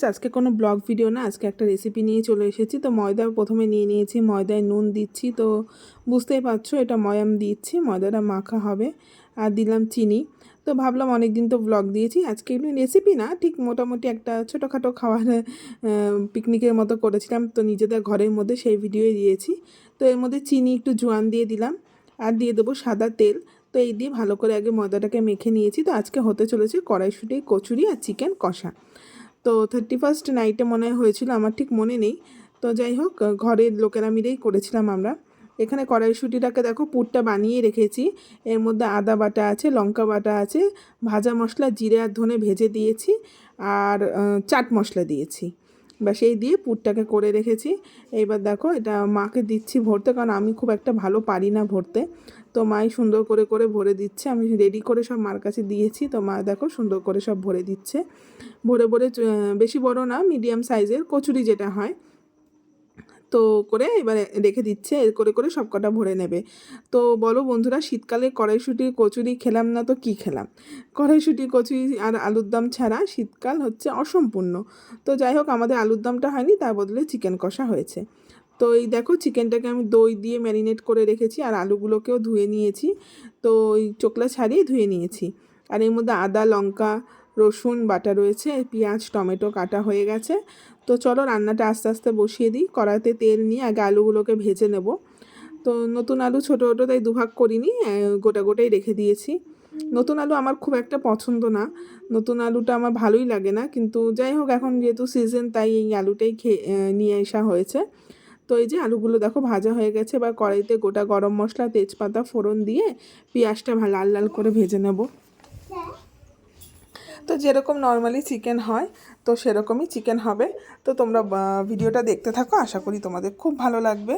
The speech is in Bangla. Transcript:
ফ্রেন্ডস, আজকে কোনো ব্লগ ভিডিও না, আজকে একটা রেসিপি নিয়ে চলে এসেছি। তো ময়দা প্রথমে নিয়ে নিয়েছি, ময়দায় নুন দিচ্ছি। তো বুঝতেই পারছো এটা ময়াম দিচ্ছি, ময়দাটা মাখা হবে। আর দিলাম চিনি। তো ভাবলাম অনেক দিন তো ব্লগ দিয়েছি, আজকে এগুলো রেসিপি না, ঠিক মোটামুটি একটা ছোটোখাটো খাওয়ার পিকনিকের মতো করেছিলাম, তো নিজেদের ঘরের মধ্যে সেই ভিডিওই দিয়েছি। তো এর মধ্যে চিনি একটু জোয়ান দিয়ে দিলাম, আর দিয়ে দেবো সাদা তেল। তো এই দিয়ে ভালো করে আগে ময়দাটাকে মেখে নিয়েছি। তো আজকে হতে চলেছে কড়াইশুঁটি, কচুরি আর চিকেন কষা। তো 31st নাইটে মনে হয়েছিল, আমার ঠিক মনে নেই। তো যাই হোক, ঘরের লোকেরা মিলেই করেছিলাম আমরা। এখানে কড়াইশুঁটিটাকে দেখো পুরটা বানিয়ে রেখেছি। এর মধ্যে আদা বাটা আছে, লঙ্কা বাটা আছে, ভাজা মশলা জিরে আর ধনে ভেজে দিয়েছি, আর চাট মশলা দিয়েছি। বা সেই দিয়ে পুরটাকে করে রেখেছি। এইবার দেখো এটা মাকে দিচ্ছি ভরতে, কারণ আমি খুব একটা ভালো পারি না ভরতে। তো মাই সুন্দর করে করে ভরে দিচ্ছে, আমি রেডি করে সব মার কাছে দিয়েছি। তো মা দেখো সুন্দর করে সব ভরে দিচ্ছে। ভরে ভরে বেশি বড় না, মিডিয়াম সাইজের কচুরি যেটা হয়, তো করে এবারে রেখে দিচ্ছে। এর করে করে সব কটা ভরে নেবে। তো বলো বন্ধুরা, শীতকালে কড়াইশুঁটি কচুরি খেলাম না তো কি খেলাম? কড়াইশুঁটি কচুরি আর আলুর দম ছাড়া শীতকাল হচ্ছে অসম্পূর্ণ। তো যাই হোক, আমাদের আলুর দমটা হয়নি, তার বদলে চিকেন কষা হয়েছে। তো এই দেখো চিকেনটাকে আমি দই দিয়ে ম্যারিনেট করে রেখেছি, আর আলুগুলোকেও ধুয়ে নিয়েছি। তো ওই চোকলা ছাড়িয়ে ধুয়ে নিয়েছি। আর এর মধ্যে আদা লঙ্কা রসুন বাটা রয়েছে, পেঁয়াজ টমেটো কাটা হয়ে গেছে। তো চলো রান্নাটা আস্তে আস্তে বসিয়ে দিই। কড়াইতে তেল নিয়ে আগে আলুগুলোকে ভেজে নেব। তো নতুন আলু ছোটো ছোটো তাই দুভাগ করিনি, গোটা গোটাই রেখে দিয়েছি। নতুন আলু আমার খুব একটা পছন্দ না, নতুন আলুটা আমার ভালোই লাগে না, কিন্তু যাই হোক এখন যেহেতু সিজন তাই এই আলুটাই নিয়ে আসা হয়েছে। তো এই যে আলুগুলো দেখো ভাজা হয়ে গেছে। এবার কড়াইতে গোটা গরম মশলা তেজপাতা ফোড়ন দিয়ে পেঁয়াজটা লাল লাল করে ভেজে নেব। তো যেরকম নর্মালি চিকেন হয়, তো সেরকমই চিকেন হবে। তো তোমরা ভিডিওটা দেখতে থাকো, আশা করি তোমাদের খুব ভালো লাগবে।